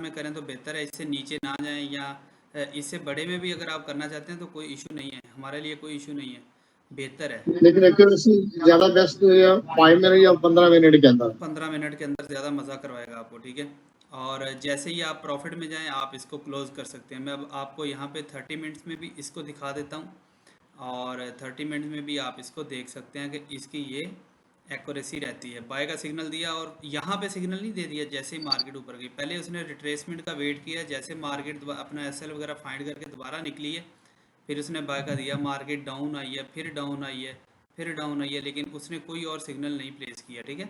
में करें तो बेहतर है, इससे नीचे ना जाएं, या इससे बड़े में भी अगर आप करना चाहते हैं तो कोई इशू नहीं है, हमारे लिए कोई इशू नहीं है, बेहतर है। लेकिन एक्यूरेसी ज्यादा बेस्ट 5 मिनट या 15 मिनट के अंदर। 15 मिनट के अंदर ज़्यादा मज़ा करवाएगा आपको, ठीक है। और जैसे ही आप प्रॉफिट में जाएं आप इसको क्लोज़ कर सकते हैं। मैं अब आपको यहाँ पे 30 मिनट्स में भी इसको दिखा देता हूँ, और 30 मिनट्स में भी आप इसको देख सकते हैं कि इसकी ये एक्यूरेसी रहती है। बाय का सिग्नल दिया और यहाँ पे सिग्नल नहीं दे दिया जैसे ही मार्केट ऊपर गई, पहले उसने रिट्रेसमेंट का वेट किया, जैसे मार्केट अपना एसएल वगैरह फाइंड करके दोबारा निकली है, फिर उसने बाय का दिया, मार्केट डाउन आई है, फिर डाउन आई है, फिर डाउन आई है, लेकिन उसने कोई और सिग्नल नहीं प्लेस किया, ठीक है।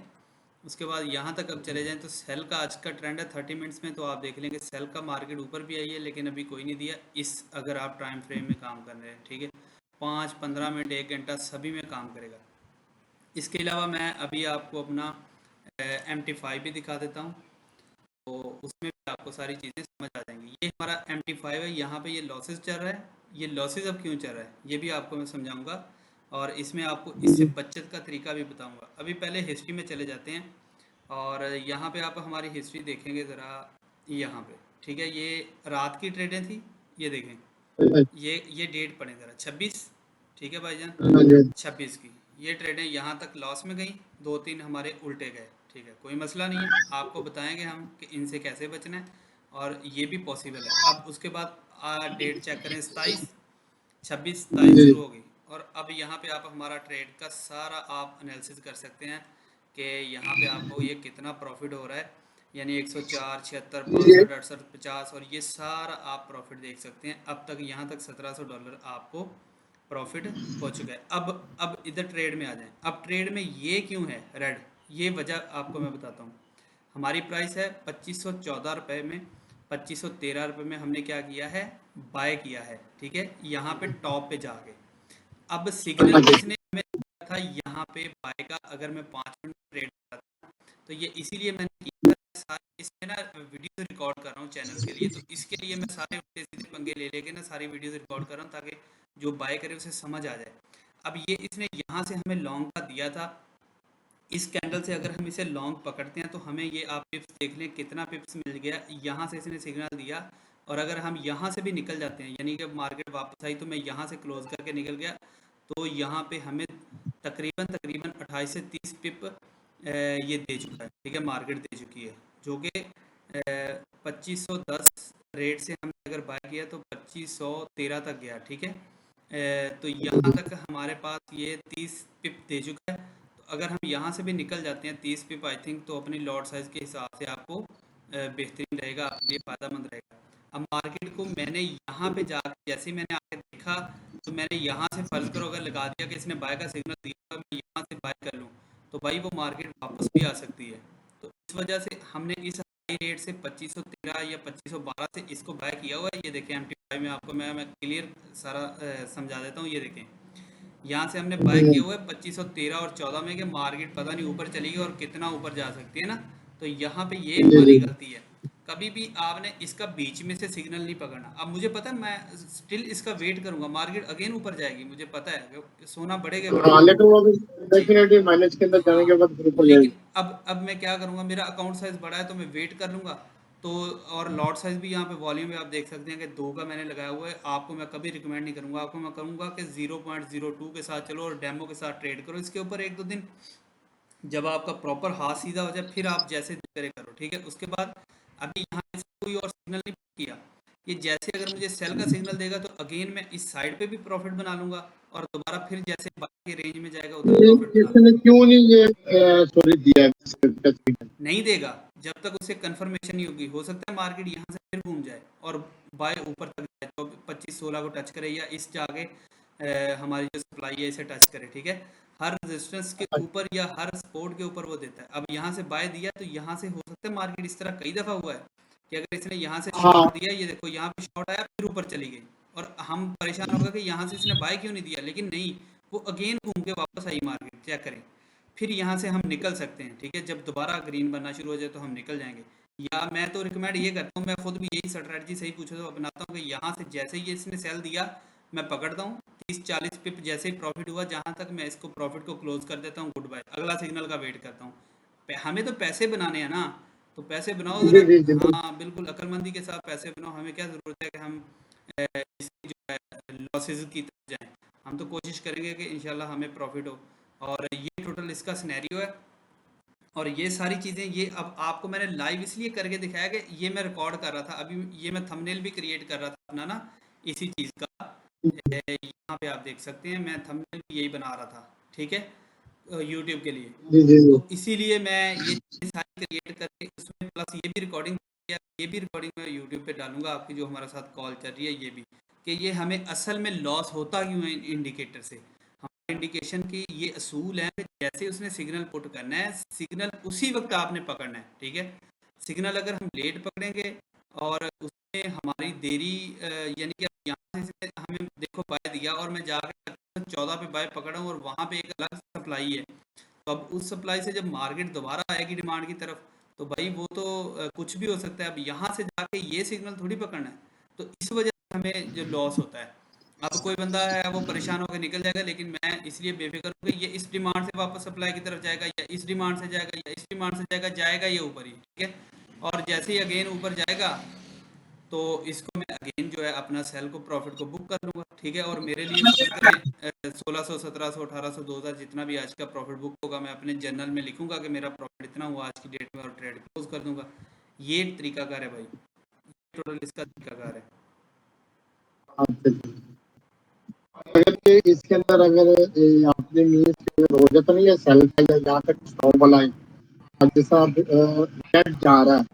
उसके बाद यहाँ तक अब चले जाएं तो सेल का आज का ट्रेंड है 30 मिनट्स में, तो आप देख लेंगे सेल का मार्केट ऊपर भी आई है लेकिन अभी कोई नहीं दिया, इस अगर आप टाइम फ्रेम में काम कर रहे हैं, ठीक है। 5, 15 मिनट, 1 घंटा सभी में काम करेगा। इसके अलावा मैं अभी आपको अपना MT5 भी दिखा देता हूँ, तो उसमें भी आपको सारी चीज़ें समझ आ जाएंगी। ये हमारा MT5 है, यहाँ पे ये लॉसेस चल रहा है। ये लॉसेस अब क्यों चल रहा है ये भी आपको मैं समझाऊंगा, और इसमें आपको इससे बचत का तरीका भी बताऊंगा। अभी पहले हिस्ट्री में चले जाते हैं, और यहाँ पे आप हमारी हिस्ट्री देखेंगे ज़रा, यहाँ पे, ठीक है। ये रात की ट्रेडें थी, ये देखें, ये डेट पढ़ें ज़रा, 26, ठीक है भाईजान, 26 की ये ट्रेडें यहाँ तक लॉस में गई, 2-3 हमारे उल्टे गए, ठीक है, कोई मसला नहीं है, आपको बताएंगे हम कि इनसे कैसे बचना है, और ये भी पॉसिबल है। अब उसके बाद डेट चेक करें, 27 शुरू हो गई, और अब यहाँ पे आप हमारा ट्रेड का सारा आप एनालिसिस कर सकते हैं कि यहाँ पे आपको ये कितना प्रॉफिट हो रहा है, यानी 104, 76, 62, 68, 50, और ये सारा आप प्रॉफिट देख सकते हैं। अब तक यहाँ तक $1700 आपको प्रॉफिट हो चुका है। अब इधर ट्रेड में आ जाएं। अब ट्रेड में ये क्यों है रेड, ये वजह आपको मैं बताता हूँ। हमारी प्राइस है 2514 रुपये में, 2513 रुपये में हमने क्या किया है, बाय किया है, ठीक है, यहाँ पे टॉप पे जाके। अब सिग्नल इसने हमें दिया था यहाँ पे बाय का, अगर मैं 5 मिनट ट्रेड करता था तो ये इसीलिए मैंने किया था। सारे इसमें ना वीडियो रिकॉर्ड कर रहा हूँ चैनल के लिए, तो इसके लिए मैं सारे उल्टे सीधे पंगे ले लेके ना सारी वीडियोस रिकॉर्ड कर रहा हूँ ताकि जो बाय करे उसे समझ आ जाए। अब ये इसने यहाँ से हमें लॉन्ग का दिया था, इस कैंडल से अगर हम इसे लॉन्ग पकड़ते हैं तो हमें ये आप पिप्स देख लें कितना पिप्स मिल गया, यहाँ से इसने सिग्नल दिया, और अगर हम यहाँ से भी निकल जाते हैं, यानी कि मार्केट वापस आई तो मैं यहाँ से क्लोज करके निकल गया, तो यहाँ पे हमें तकरीबन तकरीबन 28 से 30 पिप ये दे चुका है, ठीक है, मार्केट दे चुकी है, जो कि 2510 रेट से हमने अगर बाय किया तो 2513 तक गया, ठीक है। तो यहाँ तक हमारे पास ये 30 पिप दे चुका है, तो अगर हम यहाँ से भी निकल जाते हैं 30 पिप आई थिंक, तो अपनी लॉट साइज़ के हिसाब से आपको बेहतरीन रहेगा, आपके लिए फ़ायदेमंद रहेगा। अब मार्केट को मैंने यहाँ पे जाकर जैसे ही मैंने आके देखा, तो मैंने यहाँ से फ़र्ज़ करो अगर लगा दिया कि इसने बाय का सिग्नल दिया, मैं यहाँ से बाय कर लूँ तो भाई वो मार्केट वापस भी आ सकती है। तो इस वजह से हमने इस हाई रेट से 2513 या 2512 से इसको बाय किया हुआ है। ये देखें MT5 में आपको मैं क्लियर सारा समझा देता हूँ। ये देखें यहाँ से हमने बाय किया हुआ है 2513 और 14 में, कि मार्केट पता नहीं ऊपर चली गई और कितना ऊपर जा सकती है ना, तो यहाँ पे ये हमारी गलती है। कभी भी आपने इसका बीच में से सिग्नल नहीं पकड़ना। अब मुझे पता है मैं स्टिल इसका वेट करूंगा, मार्केट अगेन ऊपर जाएगी, मुझे पता है कि सोना बढ़ेगा बढ़ेगा। लेकिन वो भी जी डेफिनेटली माइनस के अंदर जाने हाँ, के बाद फिर ऊपर लेकिन जाएगी। अब मैं क्या करूँगा, मेरा अकाउंट साइज़ बड़ा है तो मैं वेट कर लूँगा। तो और लॉट साइज़ भी यहाँ पे वॉल्यूम में आप देख सकते हैं कि 2 का मैंने लगाया हुआ है। आपको मैं कभी रिकमेंड नहीं करूँगा, आपको मैं कहूँगा कि 0.02 के साथ चलो और डेमो के साथ ट्रेड करो। इसके ऊपर 1-2 दिन जब आपका प्रॉपर हाथ सीधा हो जाए फिर आप जैसे करे करो, ठीक है। उसके बाद अभी यहाँ से कोई और सिग्नल नहीं किया, ये जैसे अगर मुझे सेल का सिग्नल देगा तो अगेन मैं इस साइड पे भी प्रॉफिट बना लूंगा, और दोबारा फिर जैसे बाकी रेंज में जाएगा उधर ये प्रॉफिट बना इसने लूंगा। क्यों नहीं ये स्टोरी दिया है? नहीं देगा जब तक उसे कंफर्मेशन नहीं होगी। हो सकता है मार्केट यहाँ से फिर घूम जाए और बाय ऊपर तक जाए, तो 25-16 को टच करे, या इस जाके हमारी जो सप्लाई है इसे टच करे, ठीक है। हर रेजिस्टेंस के ऊपर या हर सपोर्ट के ऊपर वो देता है। अब यहाँ से बाय दिया तो यहाँ से हो सकता है मार्केट इस तरह कई दफ़ा हुआ है कि अगर इसने यहाँ से हाँ, शॉर्ट दिया, ये देखो यहाँ पे शॉर्ट आया फिर ऊपर चली गई, और हम परेशान हो गए कि यहाँ से इसने बाय क्यों नहीं दिया, लेकिन नहीं, वो अगेन घूम के वापस आई मार्केट, चेक करें। फिर यहाँ से हम निकल सकते हैं, ठीक है, जब दोबारा ग्रीन बनना शुरू हो जाए तो हम निकल जाएंगे। या मैं तो रिकमेंड ये करता हूँ, मैं खुद भी यही स्ट्रेटजी सही पूछो तो अपनाता हूँ कि यहाँ से जैसे ही इसने सेल दिया मैं पकड़ता हूँ, 30-40 पिप जैसे ही प्रॉफिट हुआ जहाँ तक मैं इसको प्रॉफिट को क्लोज कर देता हूँ, गुड बाय, अगला सिग्नल का वेट करता हूँ। हमें तो पैसे बनाने हैं ना, तो पैसे बनाओ जी ज़रा। जी जी हाँ बिल्कुल, अक्लमंदी के साथ पैसे बनाओ। हमें क्या ज़रूरत है कि हम इसकी जो है लॉसेस की तरफ जाएं। हम तो कोशिश करेंगे कि इंशाल्लाह हमें प्रॉफिट हो। और ये टोटल इसका सिनेरियो है। और ये सारी चीज़ें, ये अब आपको मैंने लाइव इसलिए करके दिखाया कि ये मैं रिकॉर्ड कर रहा था अभी, ये मैं थंबनेल भी क्रिएट कर रहा था अपना ना इसी चीज़ का। यहाँ पे आप देख सकते हैं मैं थंबनेल भी यही बना रहा था, ठीक है, यूट्यूब के लिए। जी जी जी। तो इसीलिए मैं ये चीज़ें सारी क्रिएट करके उसमें प्लस ये भी रिकॉर्डिंग किया। ये भी रिकॉर्डिंग मैं यूट्यूब पे डालूंगा आपकी, जो हमारे साथ कॉल चल रही है ये भी, कि ये हमें असल में लॉस होता क्यों है इंडिकेटर से। हमारे इंडिकेशन की ये असूल है कि जैसे उसने सिग्नल पुट करना है, सिग्नल उसी वक्त आपने पकड़ना है, ठीक है। सिग्नल अगर हम लेट पकड़ेंगे और उसमें हमारी देरी यानी कि अब यहाँ से हमें देखो बाय दिया और मैं जाकर 14 पे बाय पकड़ा हूँ और वहाँ पे एक अलग सप्लाई है। तो अब उस सप्लाई से जब मार्केट दोबारा आएगी डिमांड की तरफ, तो भाई वो तो कुछ भी हो सकता है। अब यहाँ से जाके ये सिग्नल थोड़ी पकड़ना है। तो इस वजह से हमें जो लॉस होता है, अब कोई बंदा है वो परेशान होकर निकल जाएगा, लेकिन मैं इसलिए बेफिक्र हूँ कि ये इस डिमांड से वापस सप्लाई की तरफ जाएगा, या इस डिमांड से जाएगा, या इस डिमांड से जाएगा, जाएगा ये ऊपर ही, ठीक है। और जैसे ही अगेन ऊपर जाएगा तो इसको मैं अगेन जो है अपना सेल को प्रॉफिट को बुक कर लूँगा, ठीक है। और मेरे लिए फर्ज करें 1600 1700 1800 2000 जितना भी आज का प्रॉफिट बुक होगा, मैं अपने जर्नल में लिखूंगा कि मेरा प्रॉफिट इतना हुआ आज की डेट में और ट्रेड क्लोज कर दूंगा। ये एक तरीकाकार है भाई, टोटल इसका तरीकाकार है। अच्छा जी। अगर ये इसके अंदर अगर आपने मीन्स हो जाता नहीं है सेल का या जहाँ तक स्टॉप वाला है, अब जैसा नेट जा रहा है,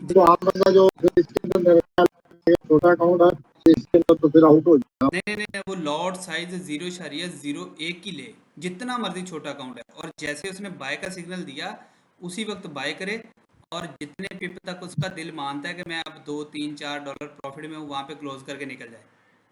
जी, तो आप बंदा जो फिर इसके अंदर मेरे ख्याल से छोटा अकाउंट है तो इसके अंदर तो फिर आउट हो जाएगा। नहीं नहीं नहीं, वो लॉट साइज 0.01 की ले, जितना मर्जी छोटा अकाउंट है। और जैसे उसने बाय का सिग्नल दिया उसी वक्त बाय करे, और जितने पिप तक उसका दिल मानता है कि मैं अब 2 3 4 डॉलर प्रॉफिट में हूँ, वहाँ पे क्लोज करके निकल जाए।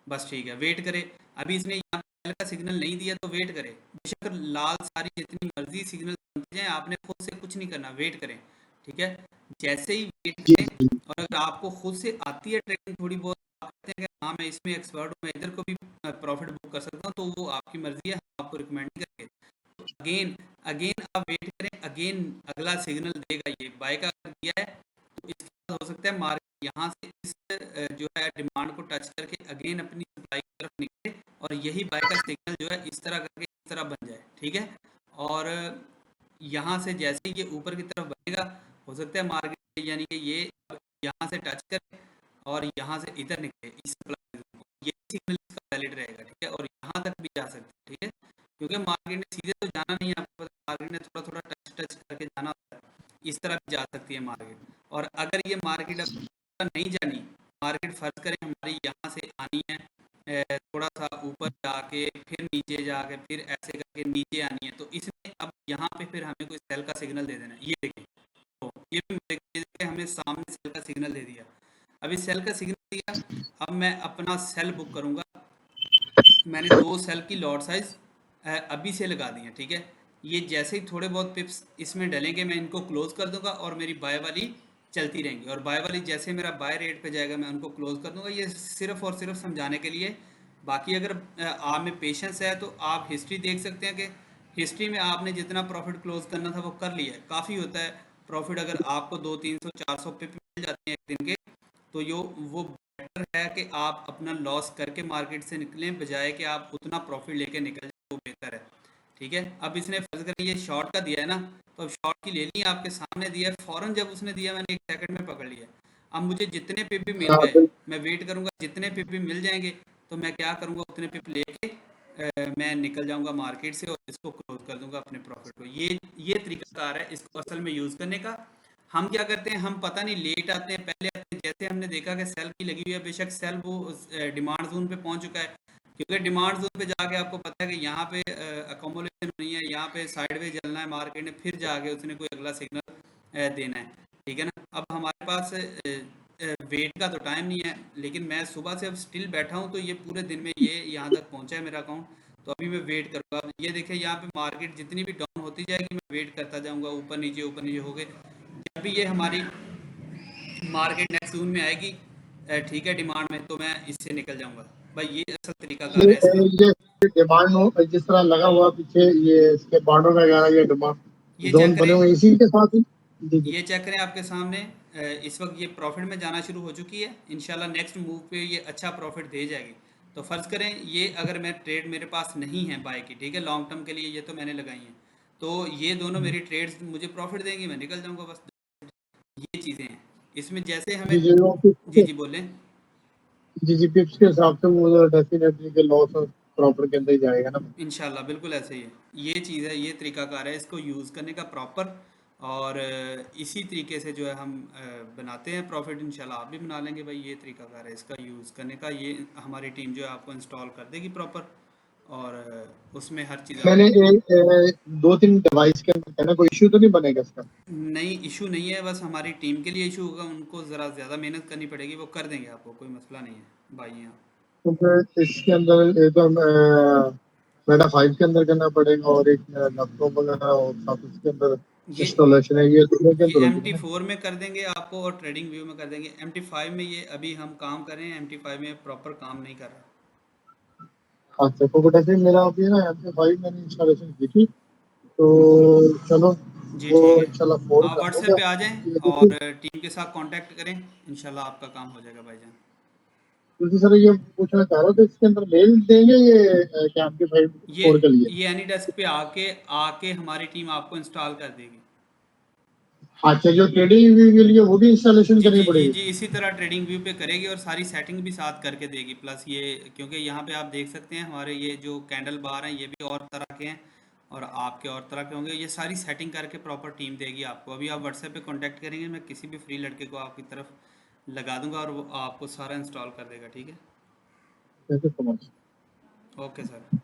बस ठीक है, वेट करे। अभी इसने यहाँ पे का सिग्नल नहीं दिया तो वेट करे। बेशक लाल सारी जितनी मर्जी सिग्नल बनते जाए, आपने खुद से कुछ नहीं करना, वेट करें, ठीक है। जैसे ही वेट जी करें, जी। और अगर आपको खुद से आती है ट्रेडिंग थोड़ी बहुत, आप कहते हैं कि हाँ मैं इसमें एक्सपर्ट हूँ, मैं इधर को भी प्रॉफिट बुक कर सकता हूँ, तो वो आपकी मर्जी है, हम आपको रिकमेंड करेंगे। तो अगेन अगेन आप वेट करें, अगेन अगला सिग्नल देगा। ये बाय का अगर दिया है तो इसके बाद हो सकता है मार्केट यहाँ से इस जो है डिमांड को टच करके अगेन अपनी सप्लाई की तरफ निकले, और यही बाय का सिग्नल जो है इस तरह करके इस तरह बन जाए, ठीक है। और यहाँ से जैसे ही ये ऊपर की तरफ बनेगा, हो सकता है मार्केट यानी कि ये यहाँ से टच करे और यहाँ से इधर निकले इस सप्लाई, ये सिग्नल इसका वैलिड रहेगा, ठीक है। और यहाँ तक भी जा सकते हैं, ठीक है, क्योंकि मार्केट ने सीधे तो जाना नहीं है, आपको पता मार्केट ने थोड़ा थोड़ा टच टच करके जाना होता है। इस तरह भी जा सकती है मार्केट। और अगर ये मार्केट अब नहीं जानी, मार्केट फर्ज करें हमारी यहाँ से आनी है, थोड़ा सा ऊपर जाके फिर नीचे जाके फिर ऐसे करके नीचे आनी है, तो इसने अब यहाँ पे फिर हमें कोई सेल का सिग्नल दे देना है। ये देखें, तो ये भी देखिए कि हमें सामने सेल का सिग्नल दे दिया। अभी सेल का सिग्नल दिया, अब मैं अपना सेल बुक करूंगा। मैंने 2 सेल की लॉट साइज अभी से लगा दी है, ठीक है। ये जैसे ही थोड़े बहुत पिप्स इसमें डलेंगे मैं इनको क्लोज कर दूंगा, और मेरी बाय वाली चलती रहेंगी। और बाय वाली जैसे मेरा बाय रेट पे जाएगा मैं उनको क्लोज कर दूंगा। ये सिर्फ और सिर्फ समझाने के लिए। बाकी अगर आप में पेशेंस है तो आप हिस्ट्री देख सकते हैं कि हिस्ट्री में आपने जितना प्रॉफिट क्लोज करना था वो कर लिया है, काफ़ी होता है प्रॉफिट। अगर आपको 200 300 400 पिप मिल जाते हैं एक दिन के, तो यो वो बेटर है कि आप अपना लॉस करके मार्केट से निकलें, बजाय कि आप उतना प्रॉफिट लेके निकल जाए, वो बेहतर है, ठीक है। अब इसने फर्ज करें ये शॉर्ट का दिया है ना, तो अब शॉर्ट की ले ली, आपके सामने दिया है, फ़ौरन जब उसने दिया मैंने 1 सेकंड में पकड़ लिया। अब मुझे जितने पिप भी मिल हाँ गए, बिल्कुल। मैं वेट करूंगा, जितने पिप भी मिल जाएंगे तो मैं क्या करूंगा, उतने पिप लेके मैं निकल जाऊंगा मार्केट से और इसको क्लोज कर दूंगा अपने प्रॉफिट को। ये तरीकाकार है इसको असल में यूज़ करने का। हम क्या करते हैं, हम पता नहीं लेट आते हैं पहले आते हैं। जैसे हमने देखा कि सेल की लगी हुई है, बेशक सेल वो डिमांड जोन पे पहुंच चुका है, क्योंकि डिमांड जोन पे जाके आपको पता है कि यहाँ पे अकोमोलेशन नहीं है, यहाँ पे साइडवेज चलना है मार्केट ने, फिर जाके उसने कोई अगला सिग्नल देना है, ठीक है ना। अब हमारे पास वेट का तो टाइम नहीं है, लेकिन मैं सुबह से अब स्टिल बैठा हूँ, तो ये पूरे दिन में ये यहाँ तक पहुँचा है मेरा अकाउंट। तो अभी मैं वेट करूँगा। अब ये देखिए यहाँ पे मार्केट जितनी भी डाउन होती जाएगी मैं वेट करता जाऊँगा, ऊपर नीचे हो गए। जब भी ये हमारी मार्केट नेक्स्ट जून में आएगी, ठीक है, डिमांड में, तो मैं इससे निकल जाऊंगा। भाई ये असल तरीकाकार है इसका। ये डिमांड हो जिस तरह लगा हुआ पीछे ये इसके बॉर्डर वगैरह ये डिमांड ये जोन चेक बने करें, हुए इसी के साथ ही। जी जी। ये चेक करें आपके सामने, इस वक्त ये प्रॉफिट में जाना शुरू हो चुकी है। इंशाल्लाह नेक्स्ट मूव पे ये अच्छा प्रॉफिट दे जाएगी। तो फ़र्ज़ करें ये अगर मैं ट्रेड मेरे पास नहीं है बाय की, ठीक है, लॉन्ग टर्म के लिए ये तो मैंने लगाई हैं, तो ये दोनों मेरी ट्रेड्स मुझे प्रॉफिट देंगी, मैं निकल जाऊंगा बस। ये चीज़ें हैं इसमें, जैसे हमें। जी जी, वो जी पिप्स, जी बोलें। जी जी, पिप्स के हिसाब से वो डेफिनेटली के लॉस और प्रॉफिट के अंदर ही जाएगा ना। इंशाल्लाह बिल्कुल ऐसे ही है। ये चीज़ है, ये तरीकाकार है इसको यूज़ करने का प्रॉपर। और इसी तरीके से जो है हम बनाते हैं प्रॉफिट। इंशाल्लाह आप भी बना लेंगे भाई। ये तरीकाकार है इसका यूज़ करने का। ये हमारी टीम जो है आपको इंस्टॉल कर देगी प्रॉपर। और उसमें हर चीज़ मैंने आपको। दो तीन डिवाइस के अंदर है ना, कोई इश्यू तो नहीं बनेगा इसका? नहीं, इशू नहीं है, बस हमारी टीम के लिए इशू होगा। उनको ज़रा ज़्यादा मेहनत करनी पड़ेगी, वो कर देंगे आपको, कोई मसला नहीं है भाई यहाँ। क्योंकि इसके अंदर ये तो मेटा 5 के अंदर करना पड़ेगा, और एक लैपटॉप वगैरह और साथ इसके अंदर ये इंस्टॉलेशन है, ये दोनों के ये अंदर एम होगी टी ना। फोर में कर देंगे आपको और ट्रेडिंग व्यू में कर देंगे। एम टी फाइव में ये अभी हम काम कर रहे हैं, एम टी फाइव में प्रॉपर काम नहीं कर रहा। अच्छा, तो बेटा फिर मेरा अभी ना MP5 मैंने इंस्टॉलेशन की थी, तो चलो जी वो ठीक है। इंशाल्लाह फोन आप कर व्हाट्सएप दूंगा। पे आ जाएं ये तो और टीम के साथ कांटेक्ट करें। इंशाल्लाह आपका काम हो जाएगा भाईजान। क्योंकि सर ये पूछना चाह रहा था, इसके अंदर मेल देंगे ये क्या MP5 ये फोर के लिए? ये एनी डेस्क पे आके आके हमारी टीम आपको इंस्टॉल कर देगी। अच्छा, जो ट्रेडिंग के लिए वो भी इंस्टॉलेशन जी करनी जी जी पड़ेगी? जी, इसी तरह ट्रेडिंग व्यू पे करेगी और सारी सेटिंग भी साथ करके देगी। प्लस ये, क्योंकि यहाँ पे आप देख सकते हैं हमारे ये जो कैंडल बार हैं ये भी और तरह के हैं और आपके और तरह के होंगे। ये सारी सेटिंग करके प्रॉपर टीम देगी आपको। अभी आप व्हाट्सएप पे कांटेक्ट करेंगे, मैं किसी भी फ्री लड़के को आपकी तरफ लगा दूंगा और वो आपको सारा इंस्टॉल कर देगा। ठीक है। Thank you so much. Okay sir.